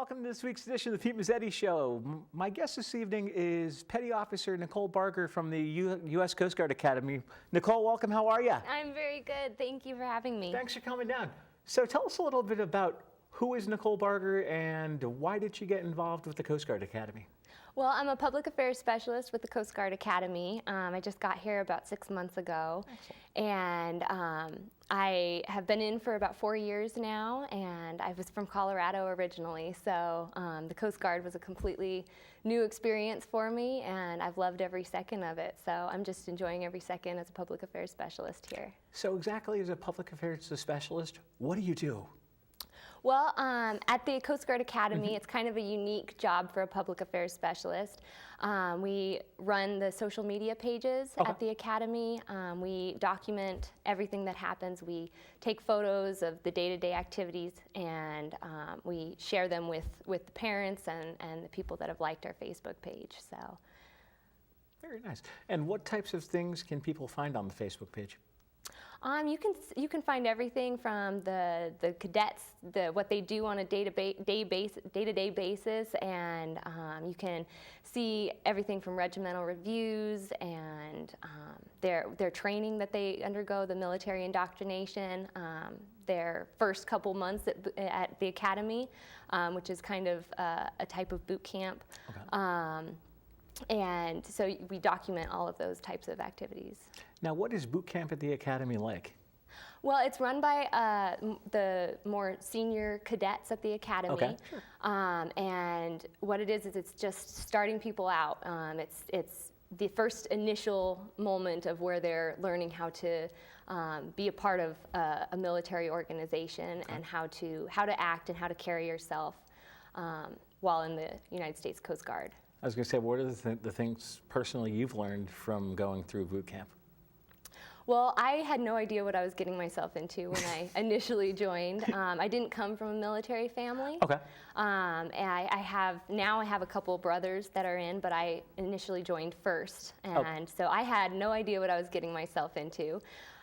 welcome to this week's edition of the Pete Mezzetti Show. My guest this evening is Petty Officer Nichole Barger from the U.S. Coast Guard Academy. Nichole, welcome. How are you? I'm very good. Thank you for having me. Thanks for coming down. So tell us a little bit about who is Nichole Barger and why did you get involved with the Coast Guard Academy? Well, I'm a public affairs specialist with the Coast Guard Academy. I just got here about 6 months ago. Excellent. And I have been in for about 4 years now, and I was from Colorado originally, so the Coast Guard was a completely new experience for me, and I've loved every second of it. So I'm just enjoying every second as a public affairs specialist here. So exactly as a public affairs specialist, what do you do? Well, at the Coast Guard Academy, it's kind of a unique job for a public affairs specialist. We run the social media pages at the Academy. We document everything that happens. We take photos of the day-to-day activities, and we share them with the parents and the people that have liked our Facebook page. So, very nice. And what types of things can people find on the Facebook page? You can find everything from the cadets, what they do on a day-to-day basis, and you can see everything from regimental reviews and their training that they undergo, the military indoctrination, their first couple months at the academy, which is kind of a type of boot camp. Okay. And so we document all of those types of activities. Now, what is boot camp at the Academy like? Well, it's run by the more senior cadets at the Academy. Okay. Sure. And what it is it's just starting people out. It's the first initial moment of where they're learning how to be a part of a military organization, and how to act and how to carry yourself while in the United States Coast Guard. I was going to say, what are the things personally you've learned from going through boot camp? Well, I had no idea what I was getting myself into when I initially joined. I didn't come from a military family. Okay. And I have a couple of brothers that are in, but I initially joined first. And so I had no idea what I was getting myself into.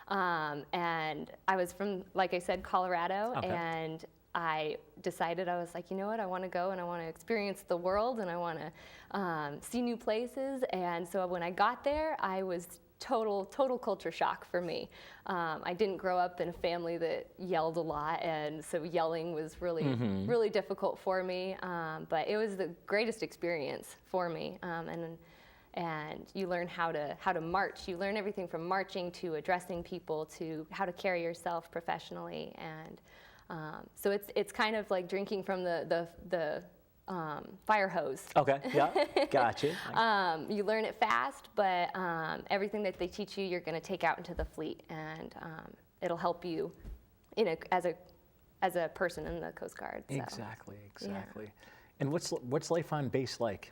And I was from, like I said, Colorado. Okay. And I decided, I was like, you know what, I want to go and I want to experience the world and I want to see new places. And so when I got there, I was total culture shock for me. I didn't grow up in a family that yelled a lot, and so yelling was really, really difficult for me. But it was the greatest experience for me. And you learn how to march. You learn everything from marching to addressing people to how to carry yourself professionally. And so it's kind of like drinking from the fire hose. Okay, yeah, gotcha. You learn it fast, but everything that they teach you, you're going to take out into the fleet, and it'll help you as a person in the Coast Guard. So. Exactly. Yeah. And what's life on base like?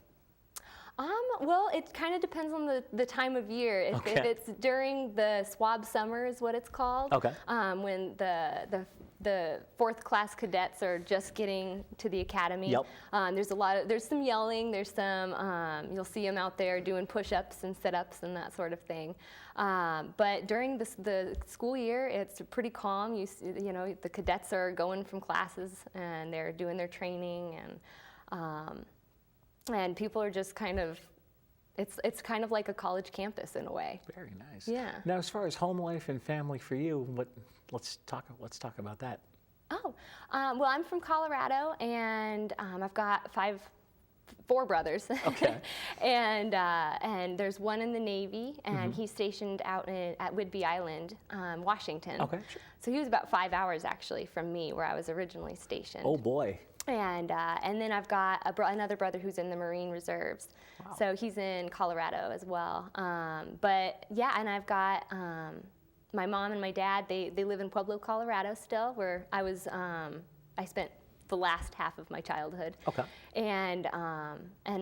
Well, it kind of depends on the time of year. If it's during the swab summer is what it's called. Okay. When the fourth class cadets are just getting to the academy. Yep. There's some yelling. There's some you'll see them out there doing push-ups and sit-ups and that sort of thing. But during the school year, it's pretty calm. You know the cadets are going from classes and they're doing their training, and people are just kind of, it's kind of like a college campus in a way. Very nice. Yeah. Now, as far as home life and family for you, let's talk about that. Oh, well, I'm from Colorado, and I've got four brothers. Okay. and there's one in the Navy, and he's stationed out at Whidbey Island, Washington. Okay. Sure. So he was about 5 hours actually from me, where I was originally stationed. Oh boy. And then I've got another brother who's in the Marine Reserves. Wow. So he's in Colorado as well. But yeah, and I've got my mom and my dad, they live in Pueblo, Colorado still, where I spent the last half of my childhood. Okay. And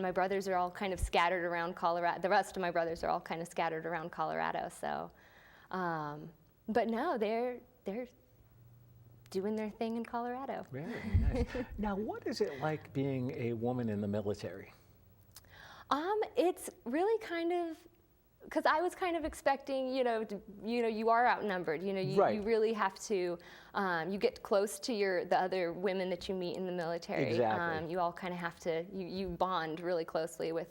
my brothers are all kind of scattered around Colorado. The rest of my brothers are all kind of scattered around Colorado. So, but no, they're doing their thing in Colorado. Very nice. Now, what is it like being a woman in the military? It's really kind of because I was kind of expecting, you are outnumbered. Right. You really have to, you get close to the other women that you meet in the military. Exactly. You all kind of have to, you bond really closely with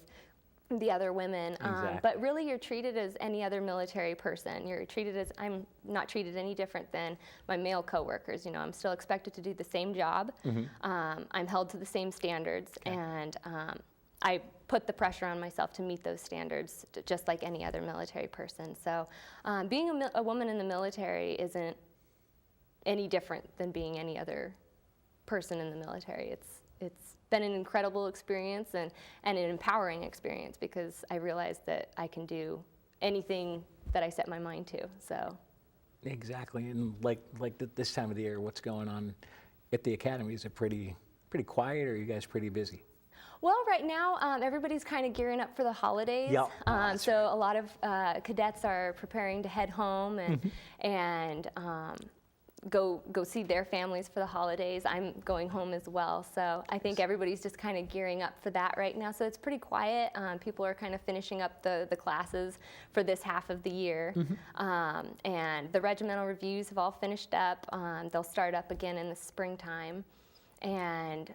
the other women. Exactly. But really you're treated as any other military person. You're treated as, I'm not treated any different than my male coworkers. I'm still expected to do the same job. I'm held to the same standards. Okay. And I put the pressure on myself to meet those standards just like any other military person. So being a woman in the military isn't any different than being any other person in the military. It's been an incredible experience and an empowering experience because I realized that I can do anything that I set my mind to. So Exactly, and like this time of the year, what's going on at the academy? Is it pretty quiet, or are you guys pretty busy? Well, right now, everybody's kind of gearing up for the holidays. Yep. So a lot of cadets are preparing to head home and go see their families for the holidays. I'm going home as well. So I think everybody's just kind of gearing up for that right now. So it's pretty quiet. People are kind of finishing up the classes for this half of the year. And the regimental reviews have all finished up. They'll start up again in the springtime. And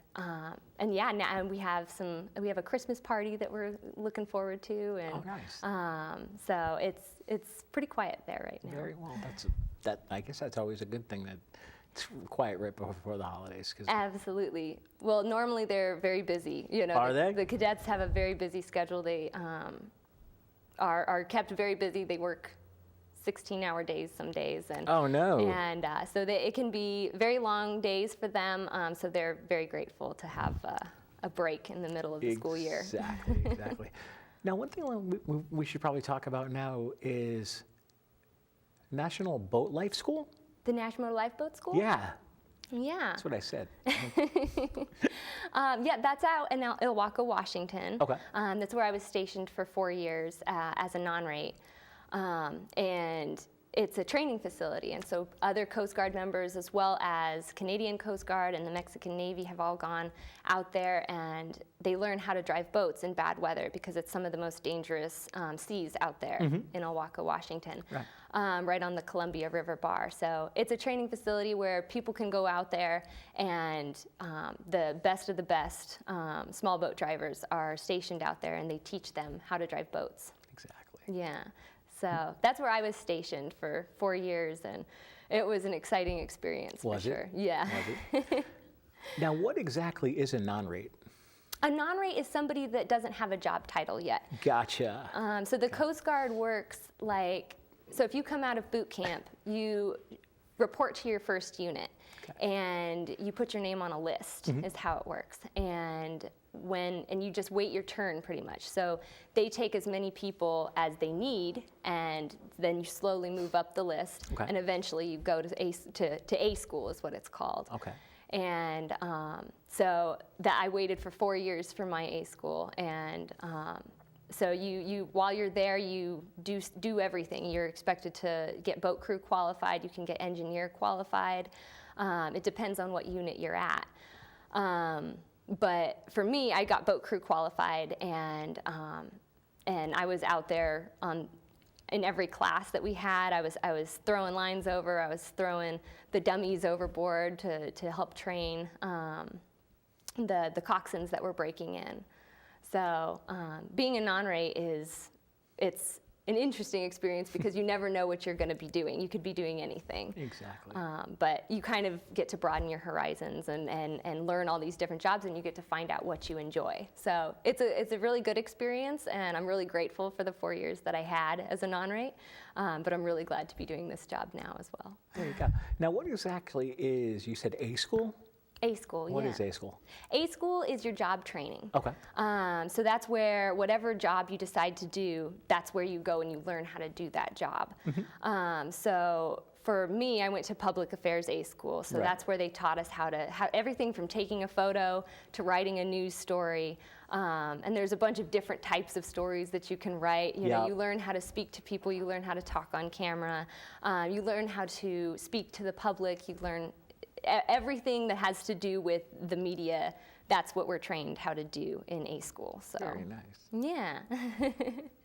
yeah, now we have a Christmas party that we're looking forward to, and Oh, nice. so it's pretty quiet there right now. Very well. I guess that's always a good thing, that it's quiet right before the holidays. Absolutely. Well, normally they're very busy. Are they? The cadets have a very busy schedule. They are kept very busy. They work 16-hour days some days, and Oh, no. And so it can be very long days for them. So they're very grateful to have a break in the middle of the school year. Exactly. Now, one thing we should probably talk about now is National Boat Life School. The National Lifeboat School? Yeah, Yeah. that's what I said. Yeah, that's out in Ilwaco, Washington. Okay. That's where I was stationed for 4 years as a non-rate. And it's a training facility, and so other Coast Guard members as well as Canadian Coast Guard and the Mexican Navy have all gone out there, and they learn how to drive boats in bad weather because it's some of the most dangerous seas out there in Ilwaco, Washington, right on the Columbia River bar. So it's a training facility where people can go out there, and the best of the best small boat drivers are stationed out there, and they teach them how to drive boats. Exactly. Yeah. So that's where I was stationed for 4 years, and it was an exciting experience for sure. Yeah. Was it? Now, what exactly is a non-rate? A non-rate is somebody that doesn't have a job title yet. Gotcha. So the Coast Guard works so if you come out of boot camp, you report to your first unit, and you put your name on a list is how it works. And you just wait your turn pretty much. So they take as many people as they need, and then you slowly move up the list, and eventually you go to A school is what it's called. Okay. And so that I waited for 4 years for my A school, and so you while you're there, you do everything. You're expected to get boat crew qualified. You can get engineer qualified. It depends on what unit you're at. But for me, I got boat crew qualified, and I was out there in every class that we had. I was throwing lines over. I was throwing the dummies overboard to help train the coxswains that were breaking in. So being a non-rate it's an interesting experience because you never know what you're going to be doing. You could be doing anything. Exactly. But you kind of get to broaden your horizons and learn all these different jobs, and you get to find out what you enjoy. So it's a really good experience, and I'm really grateful for the 4 years that I had as a non-rate. But I'm really glad to be doing this job now as well. There you go. Now, what exactly is, you said A school? A school, What is A school? A school is your job training. Okay. So that's where whatever job you decide to do, that's where you go and you learn how to do that job. So for me, I went to public affairs A school. So that's where they taught us how everything from taking a photo to writing a news story. And there's a bunch of different types of stories that you can write. You know, you learn how to speak to people. You learn how to talk on camera. You learn how to speak to the public. You learn everything that has to do with the media. That's what we're trained how to do in A school. So Very nice. yeah.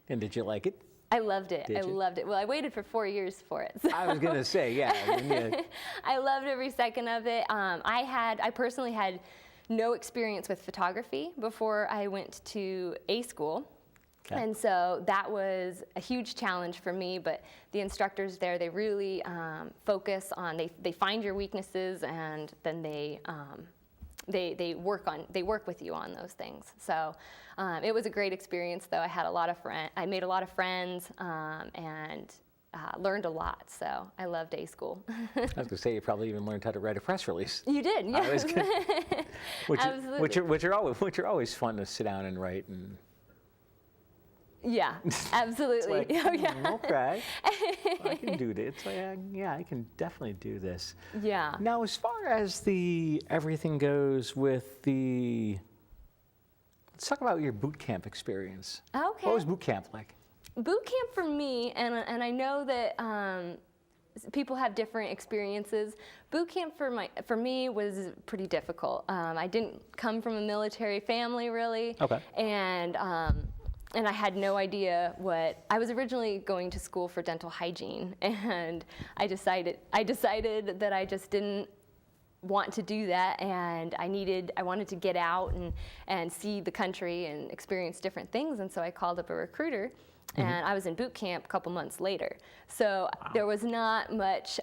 And did you like it? I loved it. Did you? Loved it. Well, I waited for 4 years for it. So. I was going to say, yeah. I loved every second of it. I personally had no experience with photography before I went to A school. Okay. And so that was a huge challenge for me, but the instructors there, they really focus on, they find your weaknesses, and then they work with you on those things. So it was a great experience, though. I made a lot of friends and learned a lot. So I loved A school. I was going to say, you probably even learned how to write a press release. You did, yes. Absolutely. Which are always fun to sit down and write. And yeah, absolutely. It's like, oh, yeah. Okay, I can do this. It's like, yeah, I can definitely do this. Yeah. Now, as far as everything goes with let's talk about your boot camp experience. Okay. What was boot camp like? Boot camp for me, and I know that people have different experiences. Boot camp for me was pretty difficult. I didn't come from a military family, really. Okay. And I had no idea I was originally going to school for dental hygiene, and I decided that I just didn't want to do that, and I wanted to get out and see the country and experience different things, and so I called up a recruiter, and I was in boot camp a couple months later. So there was not much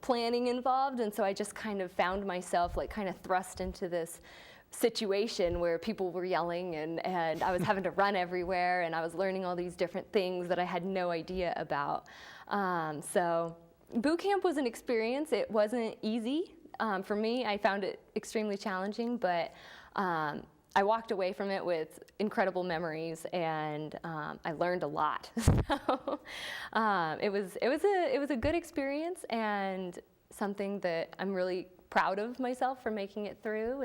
planning involved, and so I just kind of found myself kind of thrust into this situation where people were yelling, and I was having to run everywhere, and I was learning all these different things that I had no idea about. So boot camp was an experience. It wasn't easy. For me, I found it extremely challenging, but I walked away from it with incredible memories, and I learned a lot. So it was a good experience, and something that I'm really proud of myself for making it through,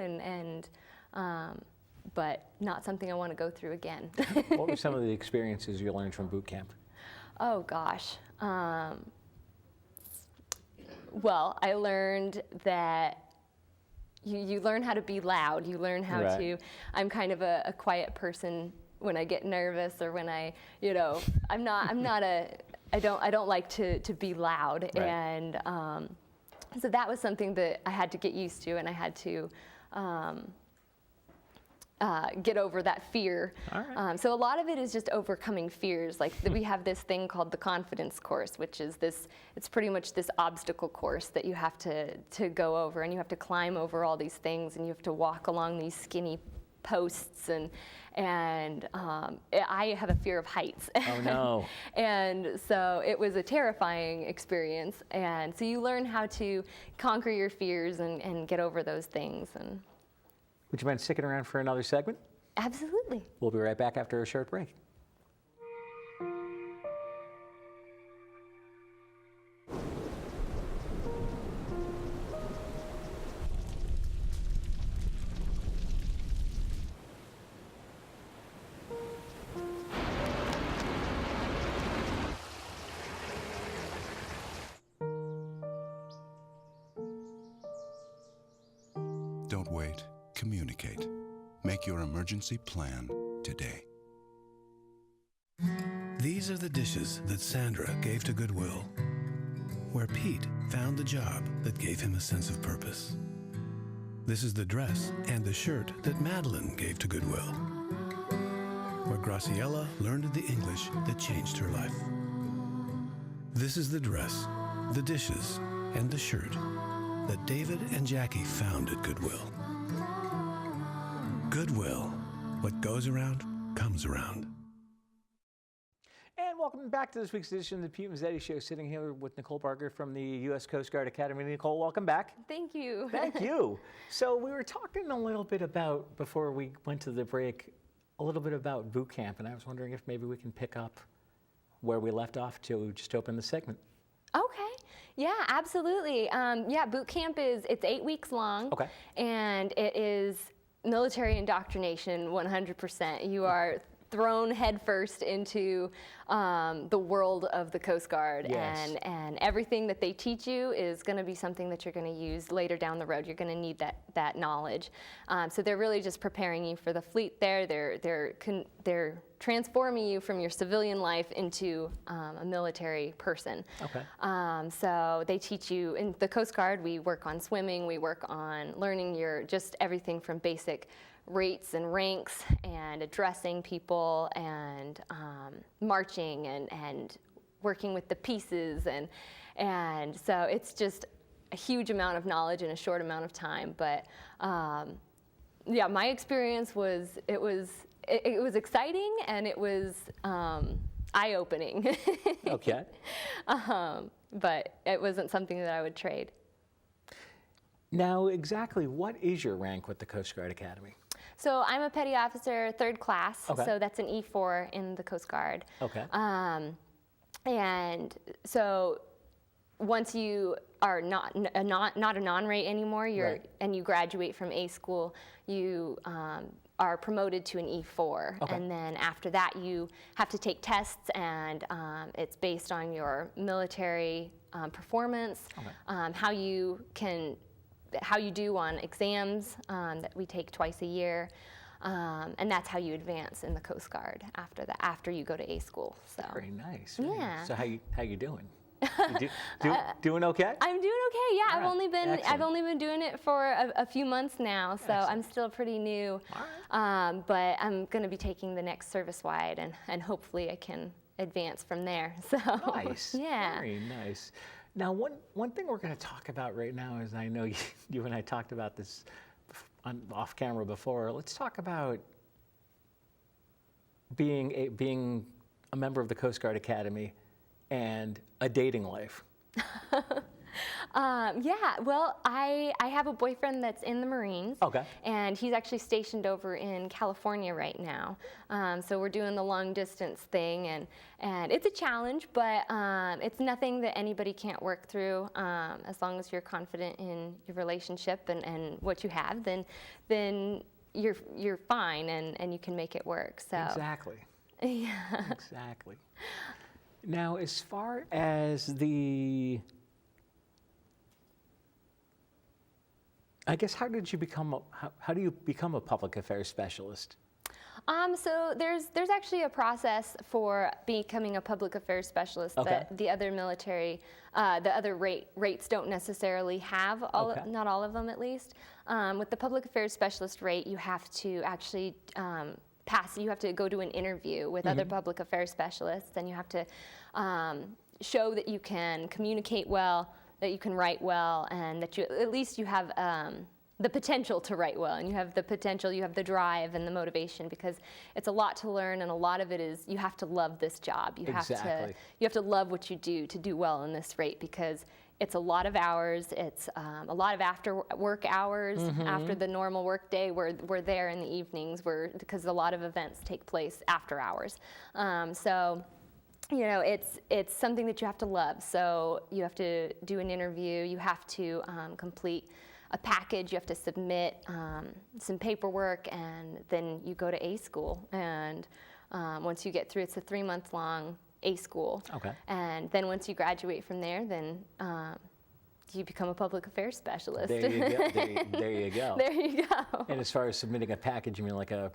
but not something I want to go through again. What were some of the experiences you learned from boot camp? Oh gosh. Well, I learned that you learn how to be loud. You learn how to. I'm kind of a quiet person when I get nervous, or when I don't like to be loud, and so that was something that I had to get used to, and I had to get over that fear. All right. So a lot of it is just overcoming fears. We have this thing called the confidence course, which is it's pretty much this obstacle course that you have to go over, and you have to climb over all these things, and you have to walk along these skinny posts, and I have a fear of heights. Oh no. And so it was a terrifying experience, and so you learn how to conquer your fears and get over those things. And would you mind sticking around for another segment? Absolutely. We'll be right back after a short break. Don't wait. Communicate. Make your emergency plan today. These are the dishes that Sandra gave to Goodwill, where Pete found the job that gave him a sense of purpose. This is the dress and the shirt that Madeline gave to Goodwill, where Graciela learned the English that changed her life. This is the dress, the dishes, and the shirt that David and Jackie found at Goodwill. Goodwill. What goes around, comes around. And welcome back to this week's edition of the Pete Mezzetti Show. Sitting here with Nichole Barger from the U.S. Coast Guard Academy. Nichole, welcome back. Thank you. Thank you. So we were talking a little bit about, before we went to the break, a little bit about boot camp, and I was wondering if maybe we can pick up where we left off to just open the segment. Okay. Yeah, absolutely. Boot camp it's 8 weeks long. Okay. And it is military indoctrination 100%. You are thrown headfirst into the world of the Coast Guard. Yes. And everything that they teach you is going to be something that you're going to use later down the road. You're going to need that knowledge. So they're really just preparing you for the fleet there. They're transforming you from your civilian life into a military person. Okay. So they teach you, in the Coast Guard, we work on swimming, we work on learning just everything from basic rates and ranks and addressing people and marching and working with the pieces. And so it's just a huge amount of knowledge in a short amount of time. But yeah, my experience was, it was exciting and it was eye-opening. Okay. But it wasn't something that I would trade. Now, exactly what is your rank with the Coast Guard Academy? So I'm a petty officer, 3rd class. Okay. So that's an E4 in the Coast Guard. Okay. And so once you are not a non-rate anymore, Right. and you graduate from A school, you are promoted to an E4. Okay. And then after that, you have to take tests, and it's based on your military performance, Okay. how you do on exams that we take twice a year, and that's how you advance in the Coast Guard after you go to A school. So Very nice. Very Yeah. nice. So how you doing? Doing okay? I'm doing okay. Yeah, All I've right. only been Excellent. doing it for a few months now, so I'm Excellent. still pretty new. All But I'm going to be taking the next service-wide, and hopefully I can advance from there. So Nice. yeah. Very nice. Now, one thing we're going to talk about right now is, I know you and I talked about this off camera before. Let's talk about being a member of the Coast Guard Academy and a dating life. Yeah, well, I have a boyfriend that's in the Marines. Okay. And he's actually stationed over in California right now. So we're doing the long distance thing, and it's a challenge, but it's nothing that anybody can't work through. As long as you're confident in your relationship and what you have, then you're fine, and you can make it work. So Exactly. yeah. Exactly. Now, as far as I guess, how do you become a public affairs specialist? So there's actually a process for becoming a public affairs specialist Okay. that the other military, the other rates don't necessarily have. Okay. Not all of them, at least. With the public affairs specialist rate, you have to actually you have to go to an interview with other public affairs specialists, and you have to show that you can communicate well, that you can write well, and that at least you have the potential to write well, and you have the drive and the motivation, because it's a lot to learn, and a lot of it is you have to love this job. You Exactly. have to love what you do to do well in this rate, because it's a lot of hours. It's a lot of after work hours after the normal work day. We're there in the evenings, because a lot of events take place after hours. So you know, it's something that you have to love. So you have to do an interview. You have to complete a package. You have to submit some paperwork, and then you go to A school. And once you get through, it's a 3-month-long A school. Okay. And then once you graduate from there, then you become a public affairs specialist. There you go. There you go. There you go. And as far as submitting a package, you mean like a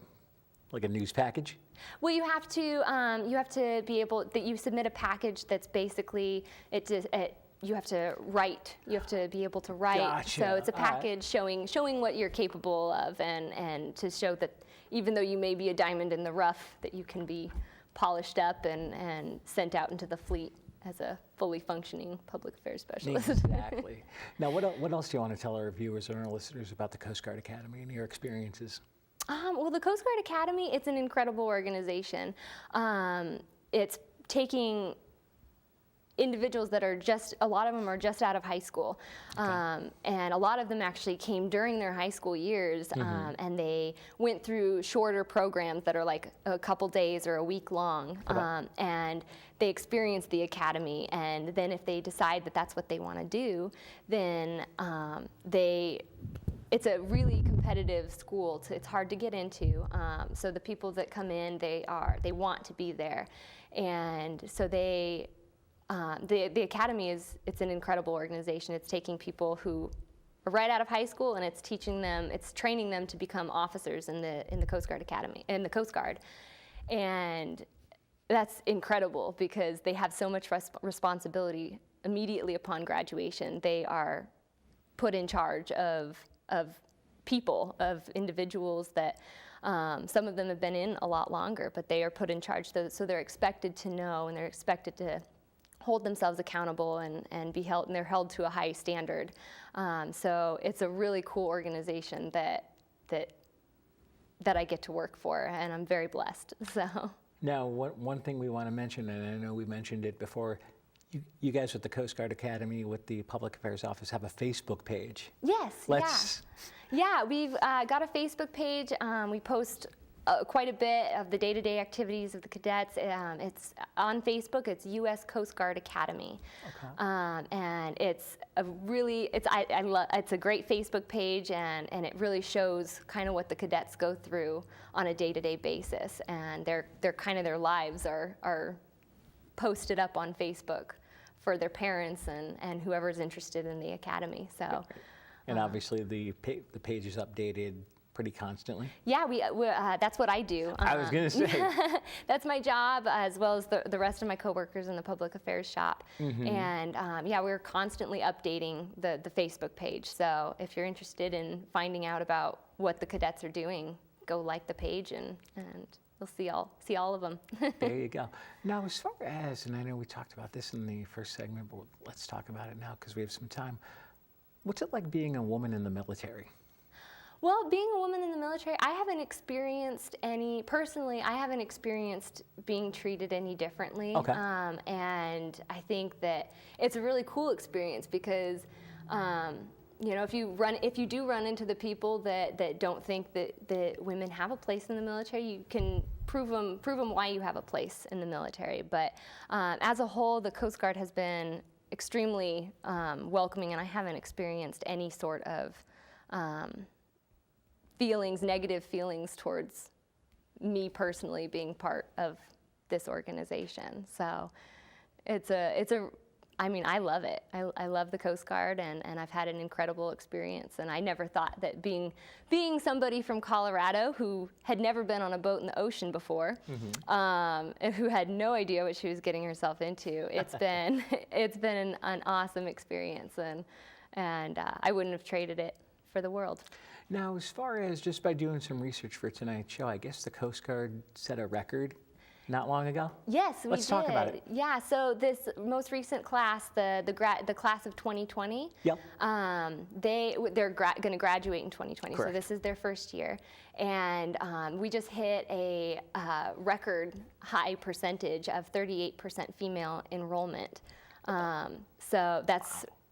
news package? Well, you have to be able that you submit a package that's basically you have to write. You have to be able to write. Gotcha. So it's a All right. package showing what you're capable of, and to show that even though you may be a diamond in the rough, that you can be polished up and sent out into the fleet as a fully functioning public affairs specialist. Exactly. Now, what else do you want to tell our viewers and our listeners about the Coast Guard Academy and your experiences? Well, the Coast Guard Academy, it's an incredible organization. It's taking individuals that are a lot of them are just out of high school. And a lot of them actually came during their high school years, and they went through shorter programs that are like a couple days or a week long. Okay. And they experience the academy, and then if they decide that that's what they want to do, then it's a really competitive school. It's hard to get into. So the people that come in, they want to be there, and so the academy it's an incredible organization. It's taking people who are right out of high school, and it's training them to become officers in the Coast Guard Academy, in the Coast Guard, and that's incredible because they have so much responsibility immediately upon graduation. They are put in charge of people, of individuals that some of them have been in a lot longer, but they are put in charge. So they're expected to know, and they're expected to hold themselves accountable and be held, and they're held to a high standard. So it's a really cool organization that I get to work for, and I'm very blessed. So. Now, one thing we want to mention, and I know we mentioned it before, you guys at the Coast Guard Academy with the Public Affairs Office have a Facebook page. Yes, yeah, we've got a Facebook page. We post quite a bit of the day-to-day activities of the cadets. It's on Facebook. It's U.S. Coast Guard Academy, and it's a great Facebook page, and it really shows kind of what the cadets go through on a day-to-day basis, and their lives are posted up on Facebook for their parents and whoever's interested in the academy. So, and obviously the page is updated pretty constantly. Yeah, we that's what I do. I was going to say. That's my job, as well as the rest of my coworkers in the public affairs shop. And we're constantly updating the Facebook page. So if you're interested in finding out about what the cadets are doing, go like the page and you'll see all of them. There you go. Now, as far as, and I know we talked about this in the first segment, but let's talk about it now because we have some time. What's it like being a woman in the military? Well, being a woman in the military, I haven't experienced being treated any differently. Okay. And I think that it's a really cool experience because, if you do run into the people that don't think that women have a place in the military, you can prove them why you have a place in the military. But as a whole, the Coast Guard has been extremely welcoming, and I haven't experienced any sort of negative feelings towards me personally being part of this organization. So I love it. I love the Coast Guard, and I've had an incredible experience. And I never thought that being somebody from Colorado who had never been on a boat in the ocean before, and who had no idea what she was getting herself into, it's been an awesome experience, and I wouldn't have traded it for the world. Now, as far as just by doing some research for tonight's show, I guess the Coast Guard set a record not long ago? Yes, we did. Let's talk about it. Yeah, so this most recent class, the class of 2020, yep. They're going to graduate in 2020. Correct. So this is their first year. And we just hit a record high percentage of 38% female enrollment. So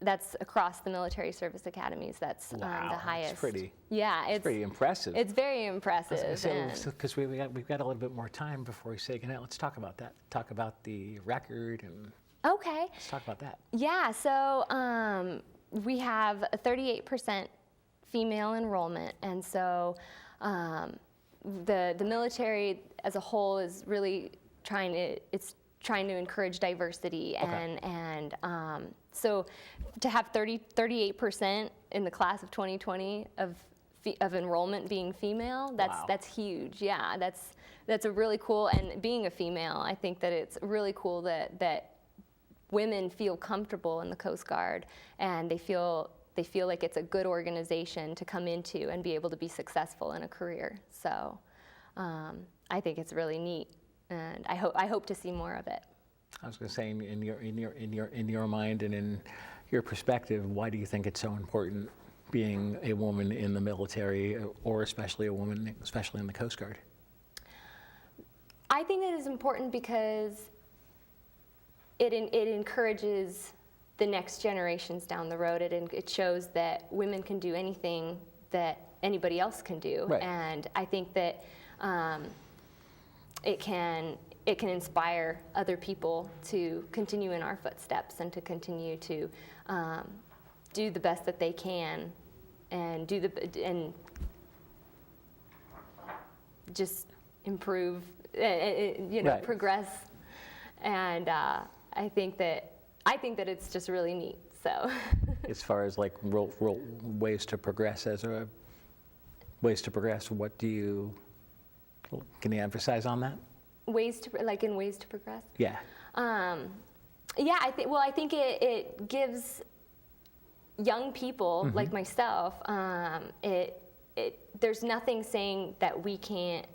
that's across the military service academies. That's the highest. That's pretty. Yeah, it's pretty impressive. It's very impressive. Because we've got a little bit more time before we say goodnight. Let's talk about that. Talk about the record and. Okay. Let's talk about that. Yeah. So we have a 38% female enrollment, and so the military as a whole is really trying to encourage diversity, and so to have 38% in the class of 2020 of enrollment being female, that's huge. Yeah, that's a really cool, and being a female, I think that it's really cool that women feel comfortable in the Coast Guard, and they feel like it's a good organization to come into and be able to be successful in a career. So I think it's really neat, and I hope to see more of it. I was going to say, in your mind and in your perspective, why do you think it's so important being a woman in the military, or especially a woman, especially in the Coast Guard? I think it is important because it encourages the next generations down the road. It shows that women can do anything that anybody else can do, right. And I think that it can inspire other people to continue in our footsteps and to continue to do the best that they can and just improve, Right. progress. And I think that it's just really neat. So. As far as like real ways to progress what can you emphasize on that? Ways to progress? Yeah. Yeah, I think it gives young people like myself, there's nothing saying that we can't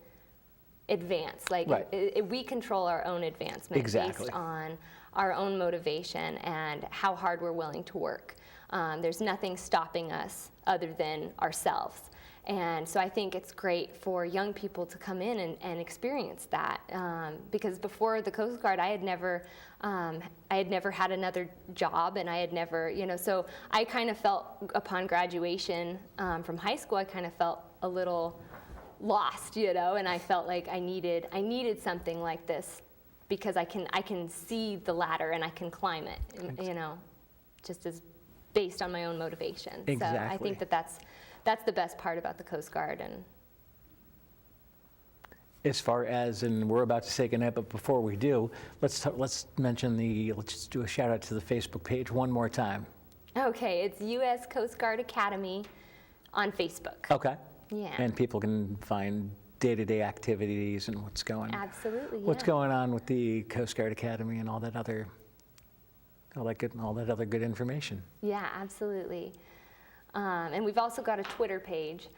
advance. Like Right. we control our own advancement Exactly. based on our own motivation and how hard we're willing to work. There's nothing stopping us other than ourselves. And so I think it's great for young people to come in and experience that, because before the Coast Guard, I had never had another job, and I had never, so I kind of felt upon graduation from high school, I kind of felt a little lost, and I felt like I needed something like this, because I can see the ladder and I can climb it, just as based on my own motivation. Exactly. So I think that's the best part about the Coast Guard. And as far as, and we're about to say goodnight, but before we do, let's just do a shout out to the Facebook page one more time. okay, it's U.S. Coast Guard Academy on Facebook. Okay. Yeah. And people can find day-to-day activities and what's going Absolutely. what's yeah. going on with the Coast Guard Academy and all that other good information. Yeah, absolutely. And we've also got a Twitter page,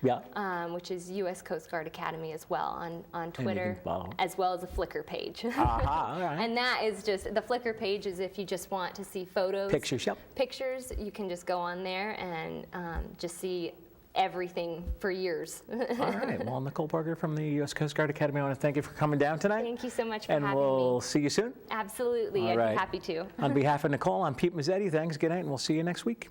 which is U.S. Coast Guard Academy as well on Twitter, follow. as well as a Flickr page. Aha, all right. And that is just, the Flickr page is if you just want to see photos. Pictures, yep. Pictures, you can just go on there and just see everything for years. All right. Well, Nichole Barger from the U.S. Coast Guard Academy, I want to thank you for coming down tonight. Thank you so much for And having we'll me. see you soon. Absolutely, All I'd right. be happy to. On behalf of Nichole, I'm Pete Mezzetti. Thanks, good night, and we'll see you next week.